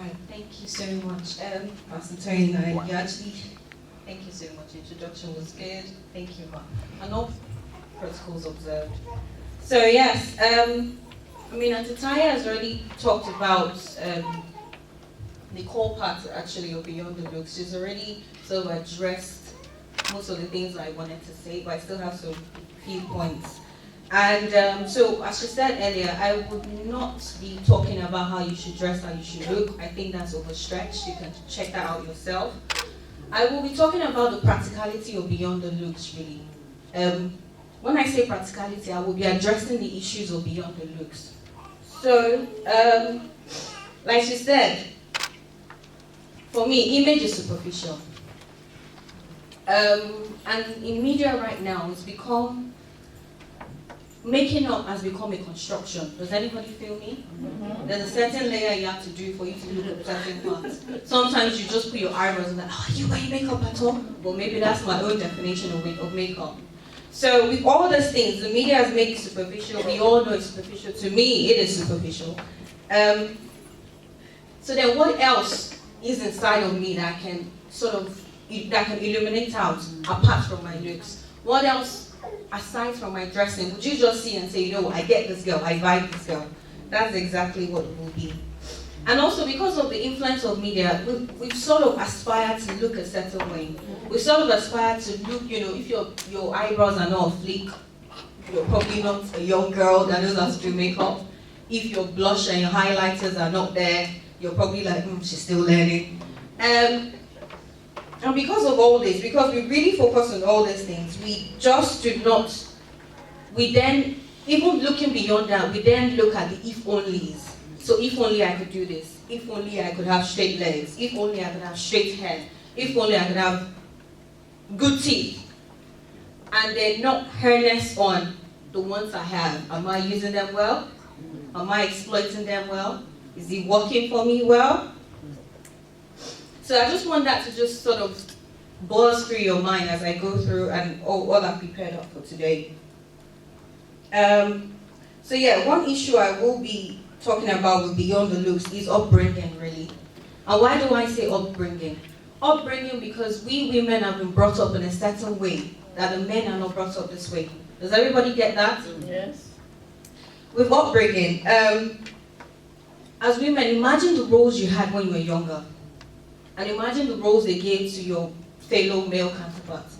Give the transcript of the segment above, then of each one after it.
Right, thank you so much, Pastor Tony. You actually, thank you so much. Introduction was good. Thank you, ma. And all protocols observed. So yes, Atitaya has already talked about the core part actually of Beyond the Looks. She's already sort of addressed most of the things I wanted to say, but I still have some few points. And so, as she said earlier, I would not be talking about how you should dress, how you should look. I think that's overstretched. You can check that out yourself. I will be talking about the practicality of Beyond the Looks, really. When I say practicality, I will be addressing the issues of Beyond the Looks. So, like she said, for me, image is superficial. And in media right now, it's become, making up has become a construction. Does anybody feel me? Mm-hmm. There's a certain layer you have to do for you to look at certain parts. Sometimes you just put your eyebrows and like, oh, you wearing makeup at all? Well, maybe that's my own definition of makeup. So with all those things, the media has made it superficial. We all know it's superficial. To me, it is superficial. So then what else is inside of me that can that can illuminate out apart from my looks? What else? Aside from my dressing, would you just see and say, you know, I get this girl, I vibe this girl? That's exactly what it will be. And also because of the influence of media, we've sort of aspired to look a certain way. We sort of aspire to look, you know, if your eyebrows are not flick, you're probably not a young girl that knows how to do makeup. If your blush and your highlighters are not there, you're probably like, she's still learning. And because of all this, because we really focus on all these things, we just do not, we then, even looking beyond that, we then look at the if-onlys. So if only I could do this, if only I could have straight legs, if only I could have straight hair, if only I could have good teeth. And then not harness on the ones I have. Am I using them well? Am I exploiting them well? Is it working for me well? So I just want that to just sort of buzz through your mind as I go through and all I've prepared up for today. So yeah, one issue I will be talking about with Beyond the Looks is upbringing, really. And why do I say upbringing? Upbringing because we women have been brought up in a certain way that the men are not brought up this way. Does everybody get that? Yes. With upbringing, as women, imagine the roles you had when you were younger. And imagine the roles they gave to your fellow male counterparts.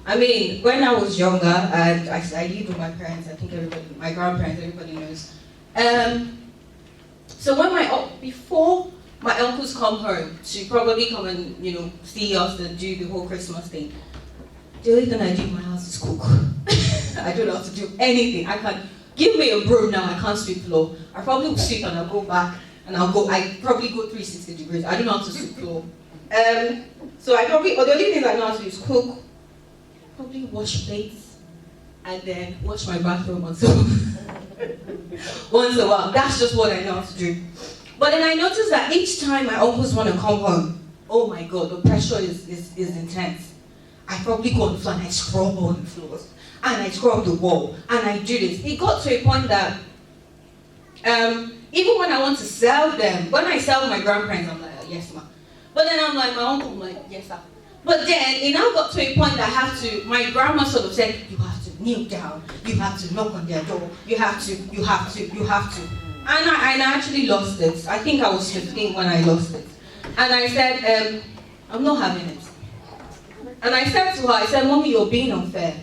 I mean, when I was younger, and I lived with my parents, I think everybody, my grandparents, everybody knows. So when before my uncles come home to probably come and, you know, see us and do the whole Christmas thing, the only thing I do in my house is cook. I don't know how to do anything. I can't, give me a broom now, I can't sweep floor. I probably will sweep and I'll go back. And I probably go 360 degrees. I don't know how to sweep floor. So the only thing I know how to do is cook, probably wash plates, and then wash my bathroom once a while. That's just what I know how to do. But then I noticed that each time my uncles want to come home, oh my God, the pressure is intense. I probably go on the floor and I scrub all the floors, and I scrub the wall, and I do this. It got to a point that even when I want to sell them, when I sell my grandparents, I'm like, oh, yes, ma. But then I'm like, my uncle, I'm like, yes, sir. But then it now got to a point that I have to, my grandma sort of said, you have to kneel down, you have to knock on their door, you have to. And I actually lost it. I think I was 15 when I lost it. And I said, I'm not having it. And I said to her, I said, Mommy, you're being unfair.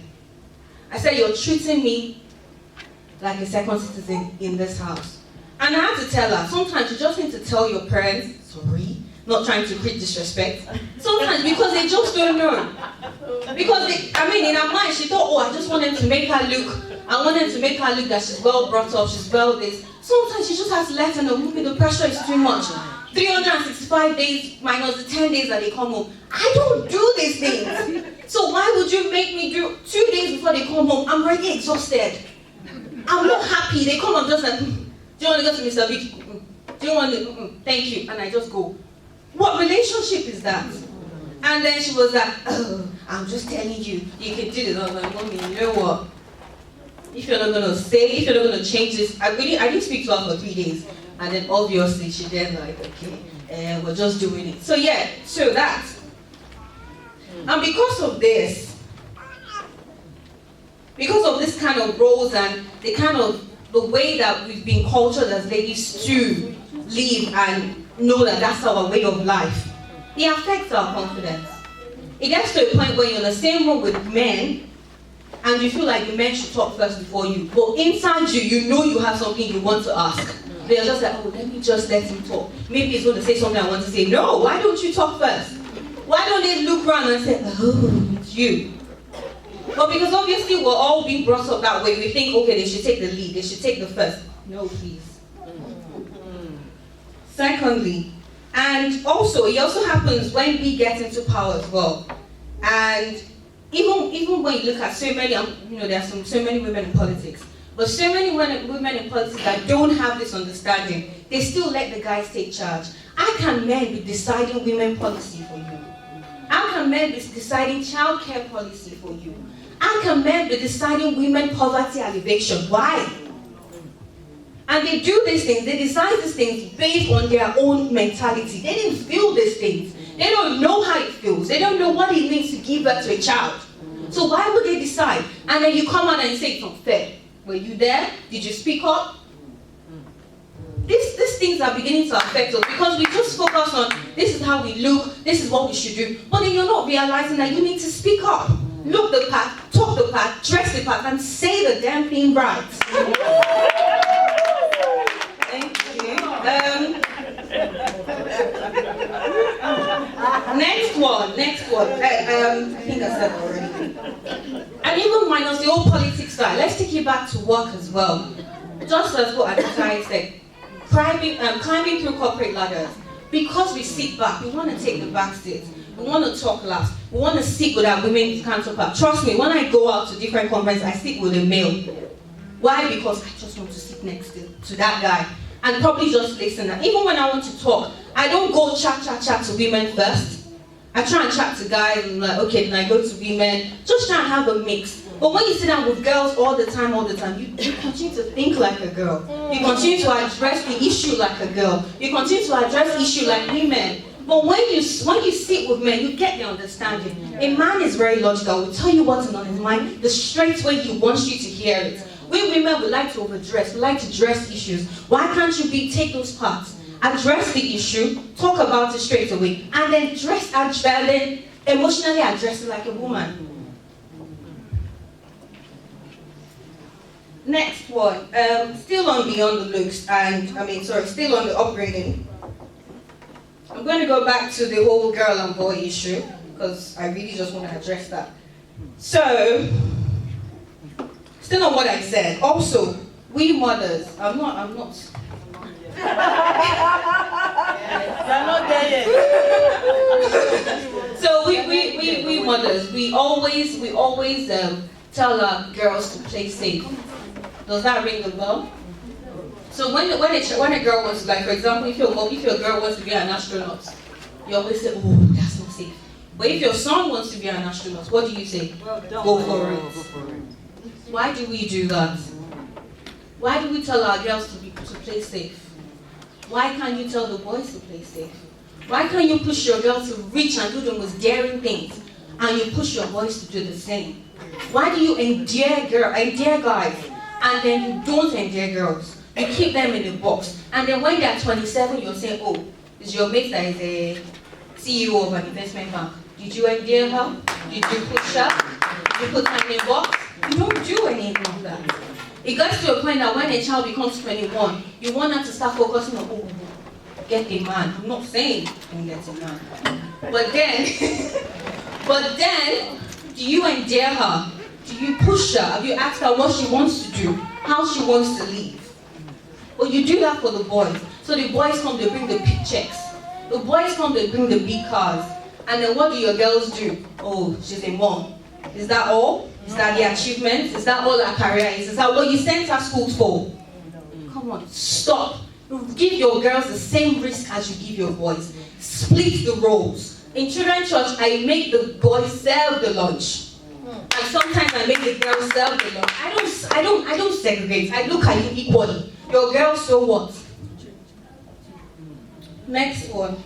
I said, you're treating me like a second citizen in this house. And I had to tell her, sometimes you just need to tell your parents, sorry, not trying to create disrespect. Sometimes because they just don't know. Because in her mind, she thought, oh, I just wanted to make her look, that she's well brought up, she's well this. Sometimes she just has to let her know, the pressure is too much. 365 days minus the 10 days that they come home. I don't do these things. So why would you make me do 2 days before they come home? I'm already exhausted. I'm not happy. They come and just like, do you want to go to Mr. Big? Do you want to? Thank you. And I just go. What relationship is that? And then she was like, oh, I'm just telling you, you can do this. I was like, Mommy, you know what? if you're not gonna say, if you're not gonna change this, I didn't speak to her for 3 days, and then obviously she then like, okay, we're just doing it. So yeah, so that. And because of this kind of roles and the way that we've been cultured as ladies to live and know that that's our way of life, it affects our confidence. It gets to a point where you're in the same room with men and you feel like the men should talk first before you. But inside you, you know you have something you want to ask. They're just like, oh, let me just let him talk. Maybe he's going to say something I want to say. No, why don't you talk first? Why don't they look around and say, oh, it's you? But because obviously we're all being brought up that way, we think, okay, they should take the lead, they should take the first. No, please. Secondly, and also, it also happens when we get into power as well. And even when you look at so many, there are so many women in politics, but so many women in politics that don't have this understanding, they still let the guys take charge. How can men be deciding women policy for you? How can men be deciding childcare policy for you? How can men be deciding women poverty alleviation? Why? And they do these things, they decide these things based on their own mentality. They didn't feel these things. They don't know how it feels. They don't know what it means to give birth to a child. So why would they decide? And then you come out and say it's unfair. Were you there? Did you speak up? These things are beginning to affect us because we just focus on this is how we look, this is what we should do. But then you're not realizing that you need to speak up. Look the part, talk the part, dress the part, and say the damn thing right. Thank you. Next one. I think I said already. And even minus the old politics side, let's take it back to work as well. Just as what advertised said, climbing through corporate ladders. Because we sit back, we want to take the back seat. We want to talk last. We want to sit with our women's counterpart. Trust me, when I go out to different conferences, I sit with a male. Why? Because I just want to sit next to that guy and probably just listen. And even when I want to talk, I don't go chat to women first. I try and chat to guys and like, okay, then I go to women. Just try and have a mix. But when you sit down with girls all the time, you continue to think like a girl. You continue to address the issue like a girl. You continue to address issue like women. But when you sit with men, you get the understanding. A man is very logical. He'll tell you what's on his mind the straight way he wants you to hear it. We women, we like to overdress. We like to dress issues. Why can't you take those parts, address the issue, talk about it straight away, and then emotionally address it like a woman? Next one, still on beyond the looks, still on the upbringing. I'm going to go back to the whole girl and boy issue because I really just want to address that. So, still on what I said. Also, we mothers, I'm not. You're not there yet. So we mothers, we always tell our girls to play safe. Does that ring a bell? So when a girl wants to, like for example, if your girl wants to be an astronaut, you always say, oh, that's not safe. But if your son wants to be an astronaut, what do you say? Well, go for it. Why do we do that? Why do we tell our girls to play safe? Why can't you tell the boys to play safe? Why can't you push your girls to reach and do the most daring things, and you push your boys to do the same? Why do you endear guys, and then you don't endear girls? You keep them in the box, and then when they're 27, you'll say, oh, is your mate that is a CEO of an investment bank. Did you endear her? Did you push her? Did you put her in a box? You don't do anything of that. It gets to a point that when a child becomes 21, you want her to start focusing on, oh, get a man. I'm not saying you can get a man. But then, do you endear her? Do you push her? Have you asked her what she wants to do? How she wants to live? But you do that for the boys. So the boys come, they bring the big checks. The boys come, they bring the big cars. And then what do your girls do? Oh, she's a mom. Is that all? Is that the achievement? Is that all her career is? Is that what you sent her school for? Come on, stop. Give your girls the same risk as you give your boys. Split the roles. In children's church, I make the boys serve the lunch. And sometimes I make the girls self the love. I don't segregate. I look at you equally. Your girl, so what? Next one.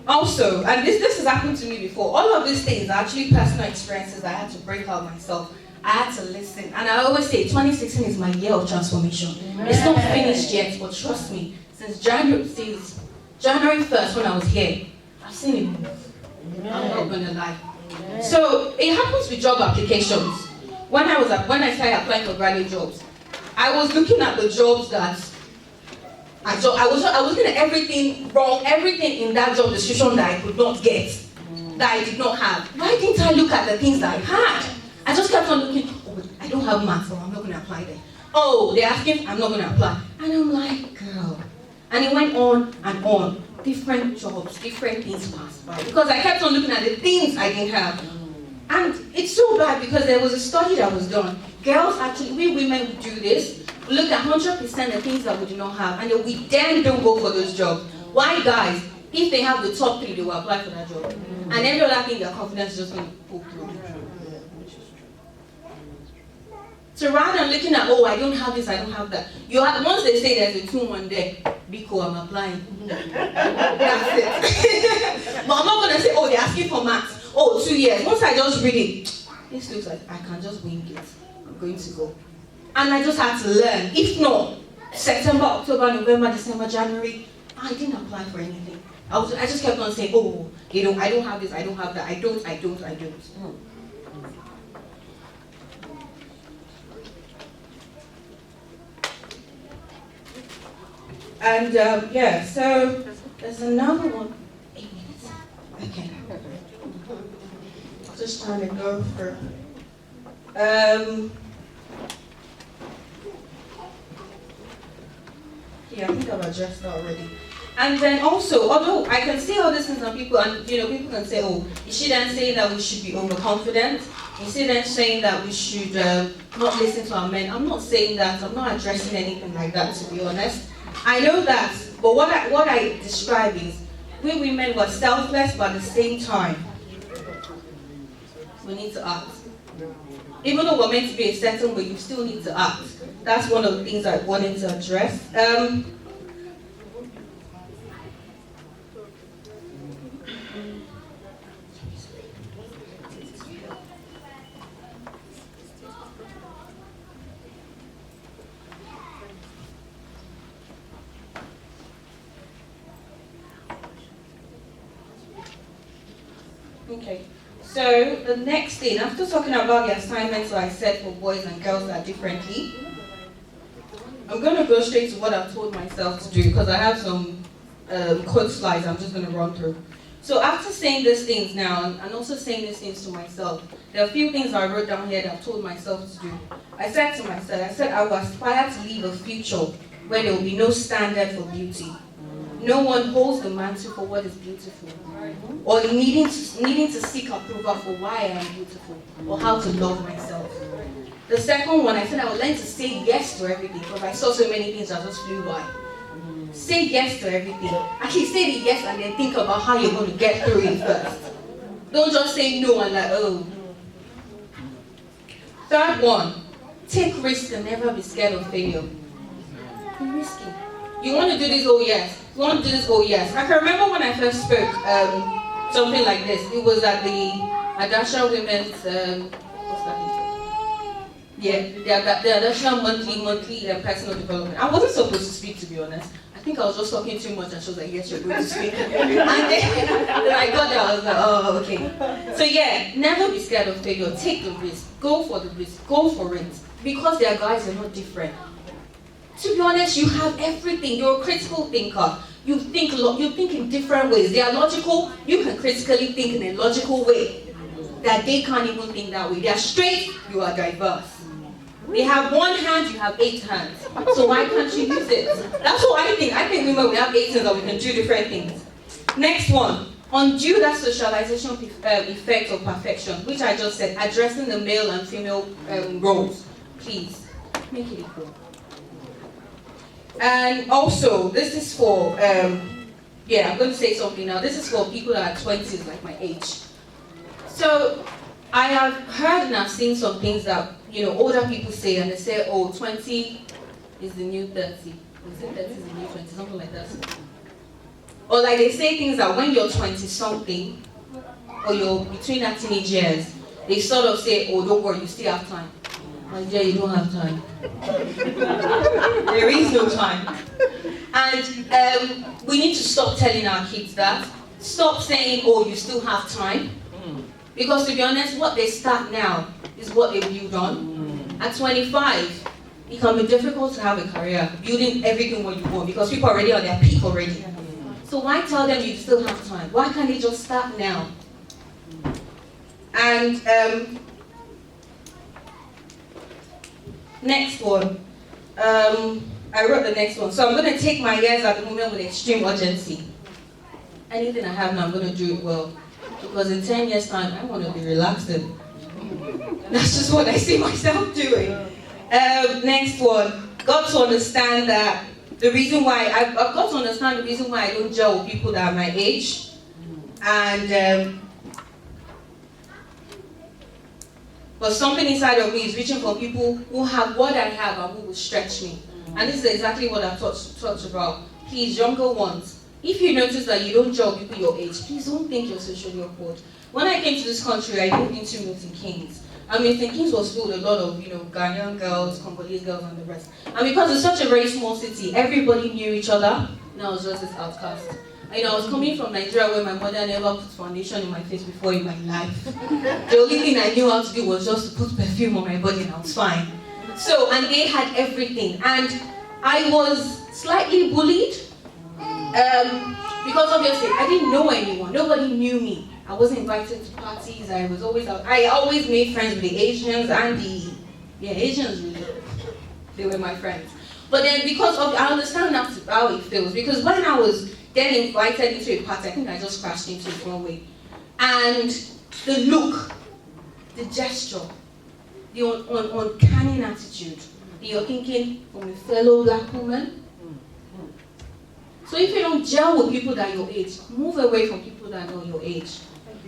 Also, and this has happened to me before, all of these things are actually personal experiences I had to break out myself. I had to listen. And I always say 2016 is my year of transformation. It's not finished yet, but trust me, since January 1st when I was here, I've seen it move. I'm not gonna lie. So it happens with job applications. When I started applying for graduate jobs, I was looking at the jobs that I was looking at everything wrong, everything in that job description that I could not get, that I did not have. Why didn't I look at the things that I had? I just kept on looking, oh, I don't have maths, so I'm not going to apply there. Oh, they're asking, I'm not going to apply. And I'm like, girl. And it went on and on. Different jobs, different things passed by. Because I kept on looking at the things I didn't have. And it's so bad because there was a study that was done. Girls actually, we women would do this. We look at 100% of things that we do not have, and then we then don't go for those jobs. Why, guys? If they have the top 3, they will apply for that job. And every other thing, their confidence is just going to pull through. So rather than looking at, oh, I don't have this, I don't have that. Once they say there's a 2-1 there, be cool, I'm applying. That's it. But I'm not going to say, oh, they're asking for maths. Oh, 2 years. Once I just read it, this looks like I can just wing it. I'm going to go. And I just had to learn. If not, September, October, November, December, January, I didn't apply for anything. I just kept on saying, oh, I don't have this, I don't have that, I don't. And yeah, so there's another one. 8 minutes. Okay. Just trying to go through. Yeah, I think I've addressed that already. And then also, although I can say all these things on people, and people can say, oh, is she then saying that we should be overconfident? Is she then saying that we should not listen to our men? I'm not saying that. I'm not addressing anything like that, to be honest. I know that, but what I describe is, we women were selfless, but at the same time, we need to act. Even though we're meant to be a certain way, you still need to act. That's one of the things I wanted to address. Okay, so the next thing, after talking about the assignments I set for boys and girls that differently, I'm going to go straight to what I've told myself to do because I have some quote slides I'm just going to run through. So after saying these things now, and also saying these things to myself, there are a few things I wrote down here that I've told myself to do. I said to myself, I will aspire to live a future where there will be no standard for beauty. No one holds the mantle for what is beautiful, or needing to seek approval for why I am beautiful, or how to love myself. The second one, I said I would learn to say yes to everything, because I saw so many things that just flew by. Say yes to everything. Actually, say the yes and then think about how you're going to get through it first. Don't just say no and like, oh. Third one, take risks and never be scared of failure. Be risky. You want to do this? Oh yes. You want to do this? Oh yes. I can remember when I first spoke something like this. It was at the Adasha Women's what's that? Yeah, the Adasha monthly personal development. I wasn't supposed to speak, to be honest. I think I was just talking too much, and she was like, "Yes, you're going to speak." And then I got there. I was like, "Oh, okay." So yeah, never be scared of failure. Take the risk. Go for the risk. Go for it. Because their guys are not different. To be honest, you have everything. You're a critical thinker. You think in different ways. They are logical. You can critically think in a logical way that they can't even think that way. They are straight. You are diverse. They have one hand. You have 8 hands. So why can't you use it? That's what I think. I think women, we have 8 hands and we can do different things. Next one. Undo that socialization effect of perfection, which I just said. Addressing the male and female roles. Please make it equal. And also, this is for I'm going to say something now. This is for people that are 20s, like my age. So, I have heard and I've seen some things that, older people say, and they say, oh, 20 is the new 30. They say 30 is the new 20, something like that. Or like they say things that when you're 20-something, or you're between that teenage years, they sort of say, oh, don't worry, you still have time. My dear, you don't have time. There is no time. And we need to stop telling our kids that. Stop saying, oh, you still have time. Because to be honest, what they start now is what they build on. At 25, it can be difficult to have a career, building everything what you want, because people are already on their peak already. So why tell them you still have time? Why can't they just start now? And next one. I wrote the next one. So I'm going to take my years at the moment with extreme urgency. Anything I have now, I'm going to do it well. Because in 10 years' time, I want to be relaxing. That's just what I see myself doing. Next one. Got to understand that the reason why, I've got to understand the reason why I don't gel with people that are my age. And but something inside of me is reaching for people who have what I have and who will stretch me. And this is exactly what I've talked about. Please, younger ones, if you notice that you don't gel with people your age, please don't think you're socially awkward. When I came to this country, I moved into Milton Keynes. And Milton Keynes was filled with a lot of, Ghanaian girls, Congolese girls, and the rest. And because it's such a very small city, everybody knew each other. And I was just this outcast. I was coming from Nigeria where my mother never put foundation in my face before in my life. The only thing I knew how to do was just to put perfume on my body and I was fine. So, and they had everything. And I was slightly bullied. Because obviously I didn't know anyone. Nobody knew me. I wasn't invited to parties. I was always out. I always made friends with the Asians and Asians really. They were my friends. But then because of, I understand how it feels. Because when I was then invited into a party, I think I just crashed into it one way. And the look, the gesture, the uncanny attitude, you're thinking from a fellow black woman. So if you don't gel with people that are your age, move away from people that are not your age.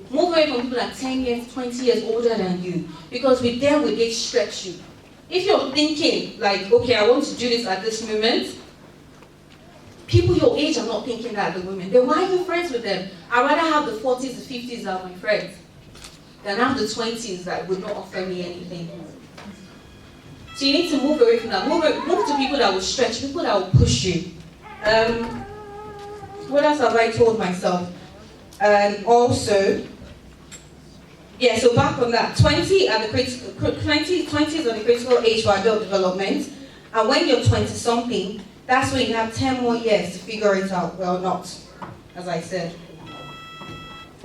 Move away from people that are 10 years, 20 years older than you. Because with them, they stretch you. If you're thinking, like, okay, I want to do this at this moment, people your age are not thinking that at the moment. Then why are you friends with them? I'd rather have the 40s, the 50s that are my friends than have the 20s that would not offer me anything. So you need to move away from that. Move to people that will stretch, people that will push you. What else have I told myself? And also, so back on that, 20 are the 20s are the critical age for adult development. And when you're 20-something, that's when you have 10 more years to figure it out. Well, not, as I said.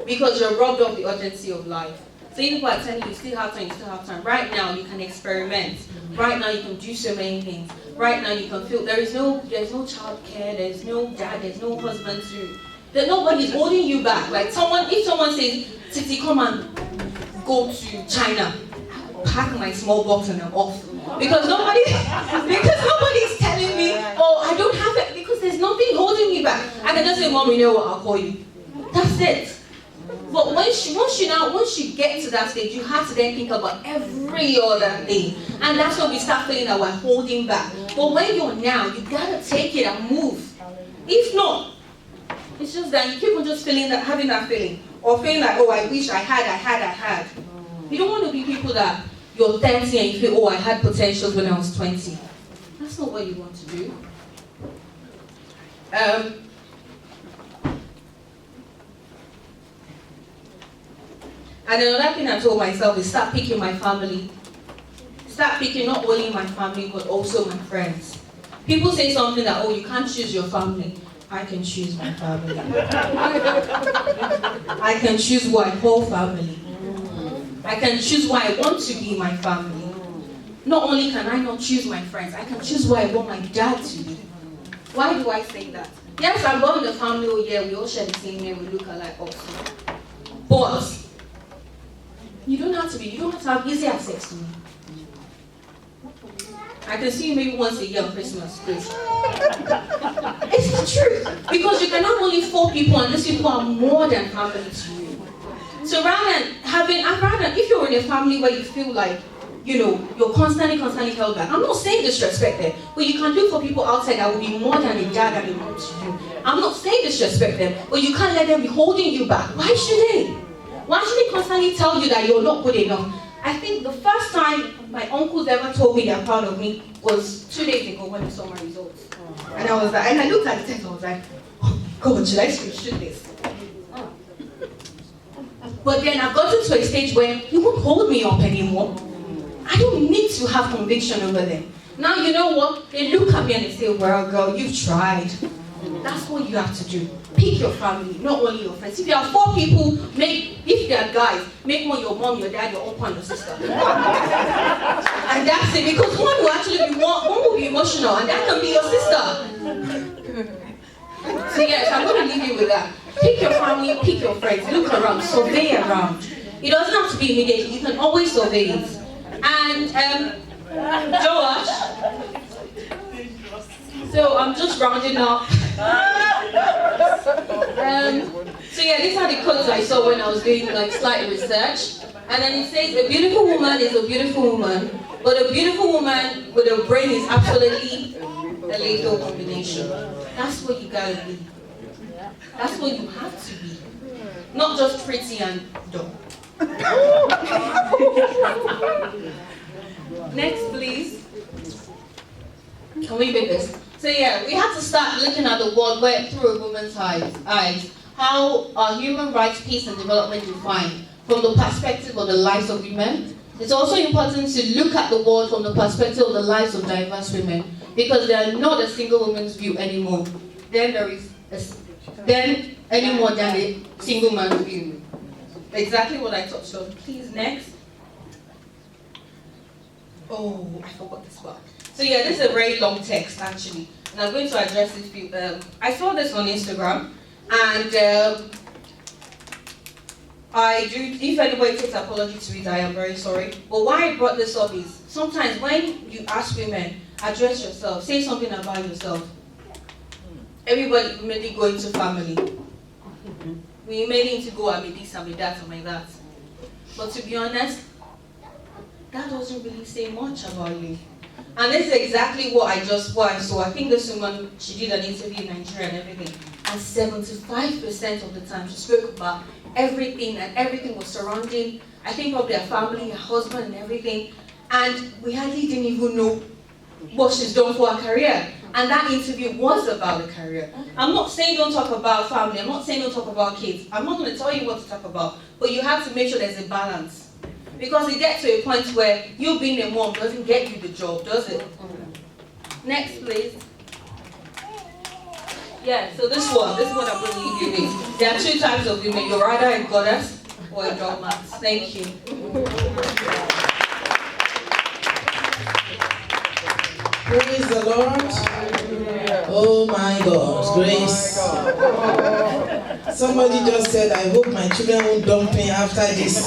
Because you're robbed of the urgency of life. So people are telling you still have time, you still have time. Right now, you can experiment. Right now, you can do so many things. Right now, you can feel, there's no childcare, there's no dad, there's no husband that nobody's holding you back. Like if someone says, Titi, come and go to China, pack my small box and I'm off. Because nobody's telling me, oh, I don't have it, because there's nothing holding me back. I can just say, Mom, you know what, I'll call you. That's it. But once you get to that stage, you have to then think about every other thing. And that's when we start feeling that we're holding back. But when you're now, you gotta take it and move. If not, it's just that you keep on just feeling that, having that feeling. Or feeling like, oh, I wish I had. You don't want to be people that you're 30 and you feel, oh, I had potentials when I was 20. That's not what you want to do. And another thing I told myself is start picking my family. Start picking not only my family, but also my friends. People say something that, oh, you can't choose your family. I can choose my family. I can choose who I call family. I can choose who I want to be my family. Not only can I not choose my friends, I can choose who I want my dad to be. Why do I say that? Yes, I'm born in the family, oh yeah, we all share the same name, we look alike also. But you don't have to have easy access to me. I can see you maybe once a year on Christmas, please. It's the truth. Because you can have only 4 people and these people are more than family to you. So rather than if you're in a family where you feel like, you're constantly held back. I'm not saying disrespect them, but you can look for people outside that will be more than a dad and a mom to you. I'm not saying disrespect them, but you can't let them be holding you back. Why should they? Why should they constantly tell you that you're not good enough? I think the first time my uncles ever told me they're proud of me was 2 days ago when I saw my results. And I was like, and I looked at the text, I was like, oh God, should I screenshot this? But then I've gotten to a stage where you won't hold me up anymore. I don't need to have conviction over them. Now you know what? They look at me and they say, well girl, you've tried. That's what you have to do. Pick your family, not only your friends. If you have 4 people, if they are guys, make one your mom, your dad, your uncle, and your sister. And that's it, because one will actually be one will be emotional, and that can be your sister. So yes, I'm going to leave you with that. Pick your family, pick your friends, look around, survey around. It doesn't have to be immediately, you can always survey it. And Joash, so I'm just rounding up. So yeah, these are the quotes I saw when I was doing slight research. And then it says, a beautiful woman is a beautiful woman, but a beautiful woman with a brain is absolutely a lethal combination. That's what you gotta be. That's what you have to be. Not just pretty and dumb. Next, please. Can we make this? So yeah, we have to start looking at the world through a woman's eyes. How are human rights, peace, and development defined from the perspective of the lives of women? It's also important to look at the world from the perspective of the lives of diverse women, because they are not a single woman's view anymore. Then anymore than a single man's view. Exactly what I touched on. Please, next. Oh, I forgot this part. So yeah, this is a very long text actually, and I'm going to address it. I saw this on Instagram, and if anybody takes apology to it, I am very sorry. But why I brought this up is, sometimes when you ask women, address yourself, say something about yourself, everybody immediately go into family. We immediately need to go, I mean this, I mean that, I mean that. But to be honest, that doesn't really say much about you. And this is exactly what I saw. I think this woman, she did an interview in Nigeria and everything. And 75% of the time she spoke about everything, and everything was surrounding, I think probably her family, her husband and everything. And we hardly didn't even know what she's done for her career. And that interview was about the career. I'm not saying don't talk about family, I'm not saying don't talk about kids. I'm not going to tell you what to talk about, but you have to make sure there's a balance. Because it gets to a point where you being a mom doesn't get you the job, does it? Next, please. Yeah, so this one I'm going to leave you with. There are 2 types of women. You're either a goddess or a dogma. Thank you. Praise the Lord. Oh my God, grace. Somebody just said, I hope my children won't dump me after this.